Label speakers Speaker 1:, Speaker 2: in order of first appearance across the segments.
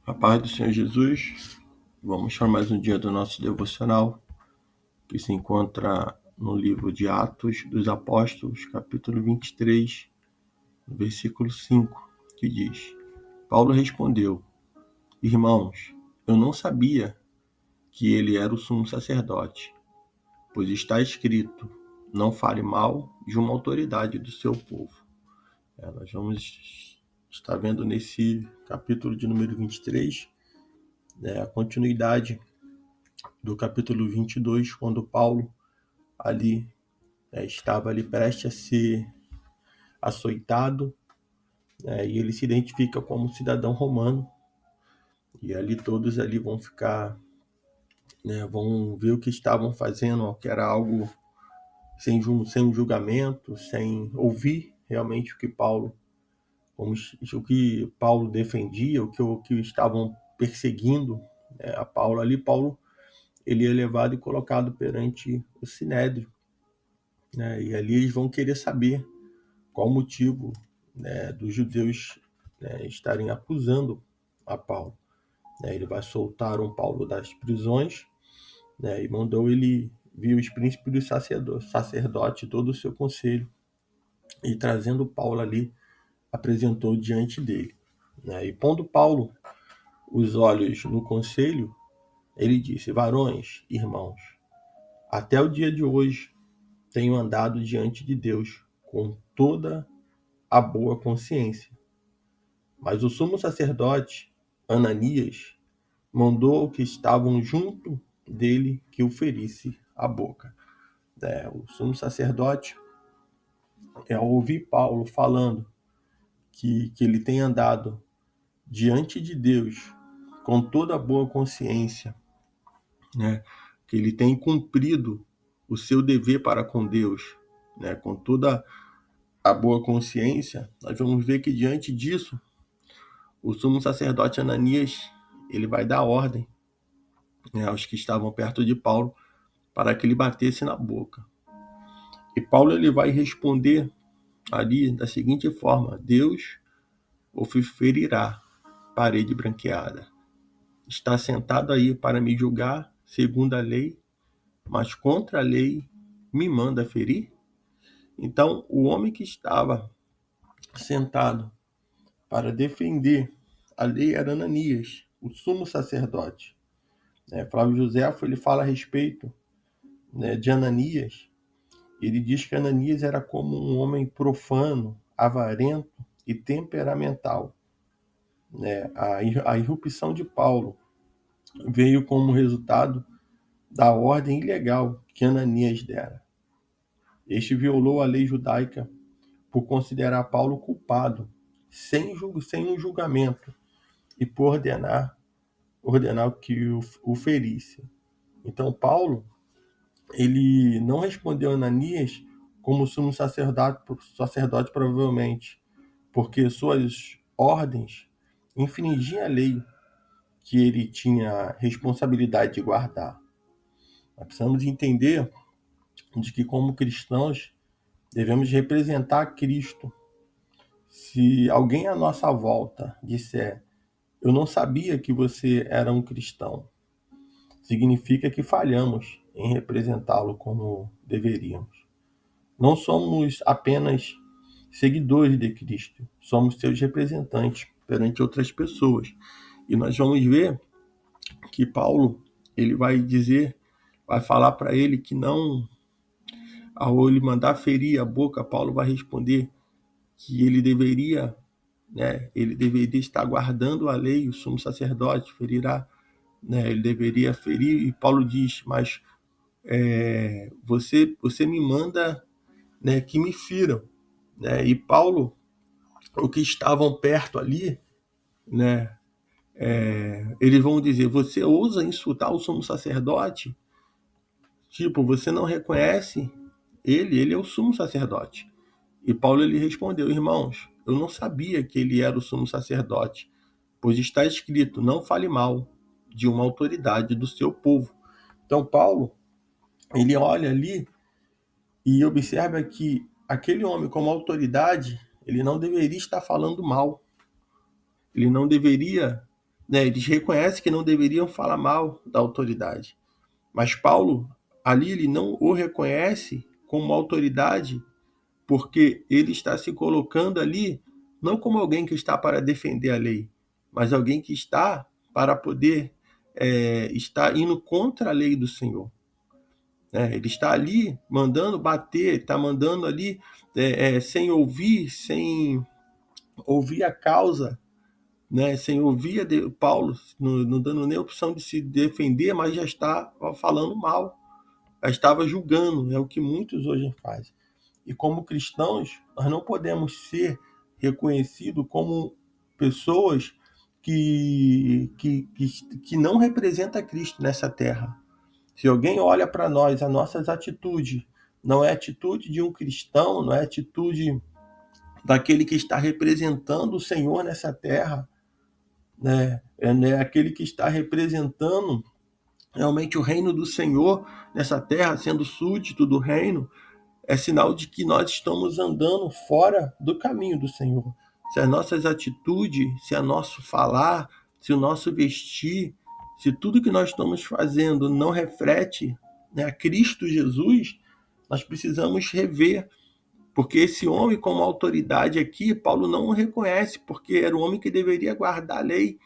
Speaker 1: A paz do Senhor Jesus, vamos para mais um dia do nosso devocional, que se encontra no livro de Atos dos Apóstolos, capítulo 23, versículo 5, que diz: Paulo respondeu: Irmãos, eu não sabia que ele era o sumo sacerdote, pois está escrito: não fale mal de uma autoridade do seu povo. Nós vamos estar vendo nesse capítulo de número 23, a continuidade do capítulo 22, quando Paulo ali estava ali prestes a ser açoitado, e ele se identifica como cidadão romano, e ali todos ali vão ficar, vão ver o que estavam fazendo, que era algo sem julgamento, sem ouvir realmente o que Paulo defendia, o que estavam perseguindo, a Paulo. Ali Paulo ele é levado e colocado perante o Sinédrio, e ali eles vão querer saber qual o motivo, dos judeus, estarem acusando a Paulo. Ele vai soltar um Paulo das prisões, e mandou ele vir os príncipes dos sacerdotes, todo o seu conselho, e trazendo Paulo ali, apresentou diante dele. E pondo Paulo os olhos no conselho, ele disse: Varões, irmãos, até o dia de hoje tenho andado diante de Deus com toda a boa consciência. Mas o sumo sacerdote, Ananias, mandou que estavam junto dele que o ferisse a boca. O sumo sacerdote, ao ouvir Paulo falando que ele tem andado diante de Deus com toda a boa consciência, que ele tem cumprido o seu dever para com Deus, com toda a boa consciência, nós vamos ver que diante disso, o sumo sacerdote Ananias, ele vai dar ordem, aos que estavam perto de Paulo para que ele batesse na boca. E Paulo ele vai responder ali da seguinte forma: Deus o ferirá, parede branqueada. Está sentado aí para me julgar segundo a lei, mas contra a lei me manda ferir? Então, o homem que estava sentado para defender a lei era Ananias, o sumo sacerdote. Flávio Joséfo ele fala a respeito, de Ananias. Ele diz que Ananias era como um homem profano, avarento e temperamental. A irrupção de Paulo veio como resultado da ordem ilegal que Ananias dera. Este violou a lei judaica por considerar Paulo culpado, sem um julgamento, e por ordenar que o ferisse. Então Paulo ele não respondeu a Ananias como sumo sacerdote provavelmente, porque suas ordens infringiam a lei que ele tinha responsabilidade de guardar. Nós precisamos entender de que, como cristãos, devemos representar Cristo. Se alguém à nossa volta disser: eu não sabia que você era um cristão, significa que falhamos em representá-lo como deveríamos. Não somos apenas seguidores de Cristo, somos seus representantes perante outras pessoas. E nós vamos ver que Paulo, ele vai falar para ele que não, ao ele mandar ferir a boca, Paulo vai responder que ele deveria estar guardando a lei, o sumo sacerdote ferirá, ele deveria ferir, e Paulo diz: mas você me manda, que me firam, e Paulo, o que estavam perto ali, né, eles vão dizer: você ousa insultar o sumo sacerdote? Tipo, você não reconhece ele é o sumo sacerdote. E Paulo ele respondeu: irmãos, eu não sabia que ele era o sumo sacerdote, pois está escrito: não fale mal de uma autoridade do seu povo. Então Paulo, ele olha ali e observa que aquele homem como autoridade, ele não deveria estar falando mal. Ele não deveria né? Eles reconhecem que não deveriam falar mal da autoridade. Mas Paulo, ali, ele não o reconhece como autoridade, porque ele está se colocando ali não como alguém que está para defender a lei, mas alguém que está para poder estar indo contra a lei do Senhor. Ele está ali mandando bater, está mandando ali sem ouvir a causa, né? Sem ouvir Paulo, não dando nem opção de se defender, mas já está falando mal, já estava julgando, é o que muitos hoje fazem. E como cristãos, nós não podemos ser reconhecidos como pessoas que não representam Cristo nessa terra. Se alguém olha para nós, as nossas atitudes, não é atitude de um cristão, não é atitude daquele que está representando o Senhor nessa terra, né? É aquele que está representando realmente o reino do Senhor nessa terra, sendo súdito do reino, é sinal de que nós estamos andando fora do caminho do Senhor. Se as nossas atitudes, se o nosso falar, se o nosso vestir, se tudo que nós estamos fazendo não reflete, né, a Cristo Jesus, nós precisamos rever, porque esse homem como autoridade aqui, Paulo não o reconhece, porque era o homem que deveria guardar a lei,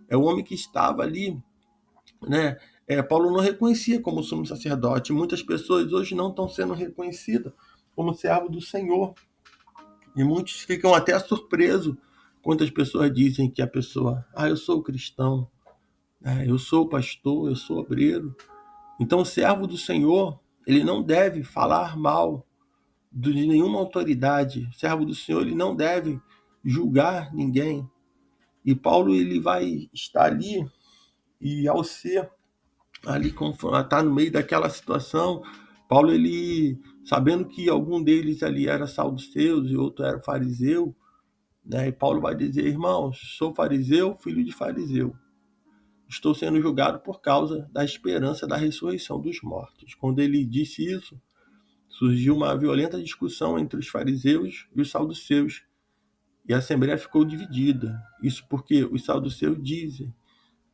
Speaker 1: é o homem que estava ali, né? Paulo não reconhecia como sumo sacerdote. Muitas pessoas hoje não estão sendo reconhecidas como servo do Senhor. E muitos ficam até surpresos quando as pessoas dizem que a pessoa, eu sou cristão, eu sou pastor, eu sou obreiro. Então, o servo do Senhor, ele não deve falar mal de nenhuma autoridade. O servo do Senhor, ele não deve julgar ninguém. E Paulo, ele vai estar ali, e ao ser ali, tá no meio daquela situação, Paulo, ele, sabendo que algum deles ali era saduceus e outro era fariseu, né? E Paulo vai dizer: irmãos, sou fariseu, filho de fariseu. Estou sendo julgado por causa da esperança da ressurreição dos mortos. Quando ele disse isso, surgiu uma violenta discussão entre os fariseus e os saduceus, e a assembleia ficou dividida. Isso porque os saduceus dizem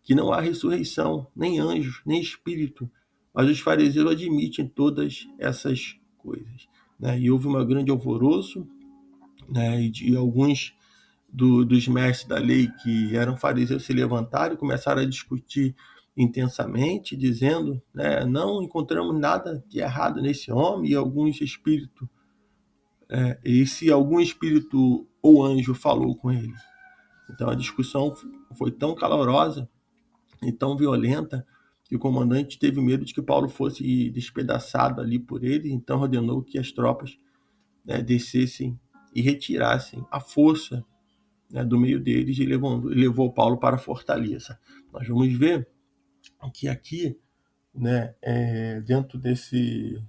Speaker 1: que não há ressurreição, nem anjos, nem espírito, mas os fariseus admitem todas essas coisas, né? E houve um grande alvoroço, né? E alguns dos mestres da lei que eram fariseus se levantaram e começaram a discutir intensamente, dizendo, né, não encontramos nada de errado nesse homem, e alguns espíritos, e se algum espírito ou anjo falou com ele. Então a discussão foi tão calorosa e tão violenta que o comandante teve medo de que Paulo fosse despedaçado ali por ele, então ordenou que as tropas, né, descessem e retirassem a força, né, do meio deles, e levou Paulo para a fortaleza. Nós vamos ver que aqui, né, dentro desse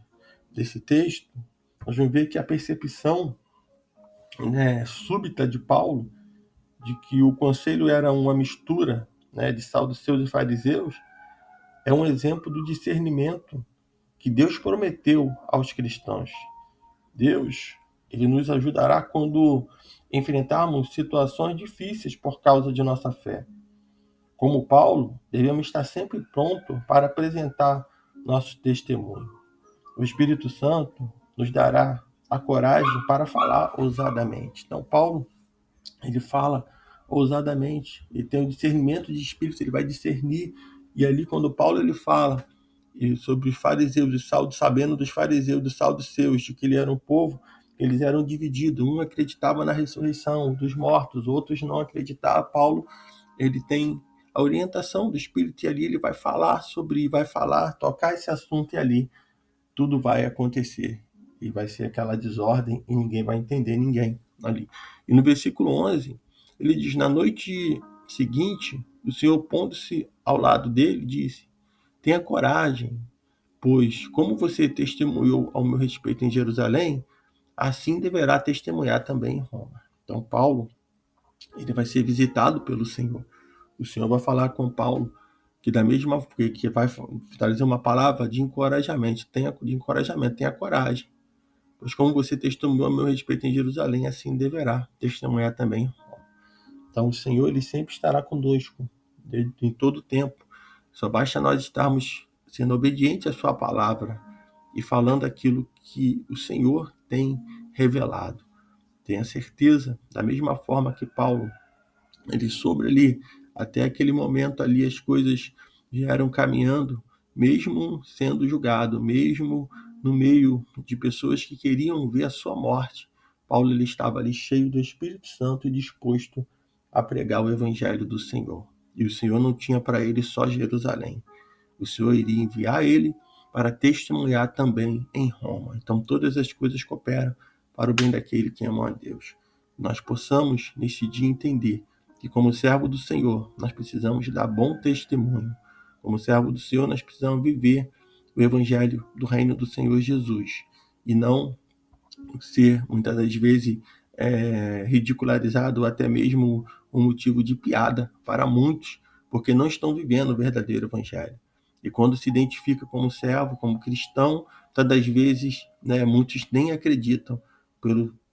Speaker 1: texto, nós vamos ver que a percepção, né, súbita de Paulo de que o conselho era uma mistura, né, de saduceus e fariseus, é um exemplo do discernimento que Deus prometeu aos cristãos. Deus, ele nos ajudará quando enfrentarmos situações difíceis por causa de nossa fé. Como Paulo, devemos estar sempre prontos para apresentar nosso testemunho. O Espírito Santo nos dará a coragem para falar ousadamente. Então, Paulo, ele fala ousadamente, ele tem o discernimento de espírito, ele vai discernir. E ali, quando Paulo ele fala sobre os fariseus, sabendo dos fariseus, dos saduceus, de que ele era um povo, eles eram divididos. Um acreditava na ressurreição dos mortos, outros não acreditavam. Paulo, ele tem a orientação do Espírito, e ali ele vai falar, tocar esse assunto, e ali tudo vai acontecer. E vai ser aquela desordem e ninguém vai entender ninguém ali. E no versículo 11, ele diz: na noite seguinte, o Senhor, pondo-se ao lado dele, disse: tenha coragem, pois como você testemunhou ao meu respeito em Jerusalém, assim deverá testemunhar também em Roma. Então Paulo, ele vai ser visitado pelo Senhor. O Senhor vai falar com Paulo que da mesma que vai trazer uma palavra de encorajamento, tenha coragem. Pois como você testemunhou a meu respeito em Jerusalém, assim deverá testemunhar também em Roma. Então o Senhor, ele sempre estará conosco, em todo o tempo. Só basta nós estarmos sendo obedientes à sua palavra e falando aquilo que o Senhor tem revelado. Tenha certeza, da mesma forma que Paulo, ele soube ali, até aquele momento ali as coisas vieram caminhando, mesmo sendo julgado, mesmo no meio de pessoas que queriam ver a sua morte. Paulo, ele estava ali cheio do Espírito Santo e disposto a pregar o evangelho do Senhor. E o Senhor não tinha para ele só Jerusalém. O Senhor iria enviar ele para testemunhar também em Roma. Então todas as coisas cooperam para o bem daquele que ama a Deus. Nós possamos, neste dia, entender que, como servo do Senhor, nós precisamos dar bom testemunho. Como servo do Senhor, nós precisamos viver o evangelho do reino do Senhor Jesus e não ser, muitas das vezes, ridicularizado ou até mesmo um motivo de piada para muitos, porque não estão vivendo o verdadeiro evangelho. E quando se identifica como servo, como cristão, muitas das vezes, né, muitos nem acreditam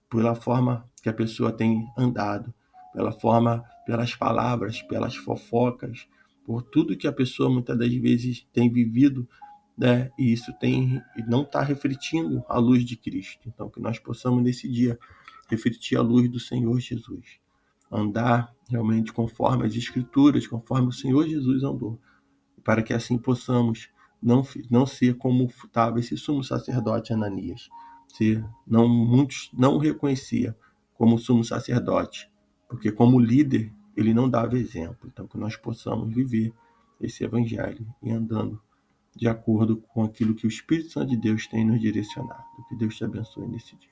Speaker 1: pela forma que a pessoa tem andado, pela forma, pelas palavras, pelas fofocas, por tudo que a pessoa muitas das vezes tem vivido, né? E isso não está refletindo a luz de Cristo. Então, que nós possamos nesse dia refletir a luz do Senhor Jesus, andar realmente conforme as Escrituras, conforme o Senhor Jesus andou, para que assim possamos não ser como estava esse sumo sacerdote Ananias. Muitos não o reconheciam como sumo sacerdote, porque como líder ele não dava exemplo. Então, que nós possamos viver esse evangelho e andando de acordo com aquilo que o Espírito Santo de Deus tem nos direcionado. Que Deus te abençoe nesse dia.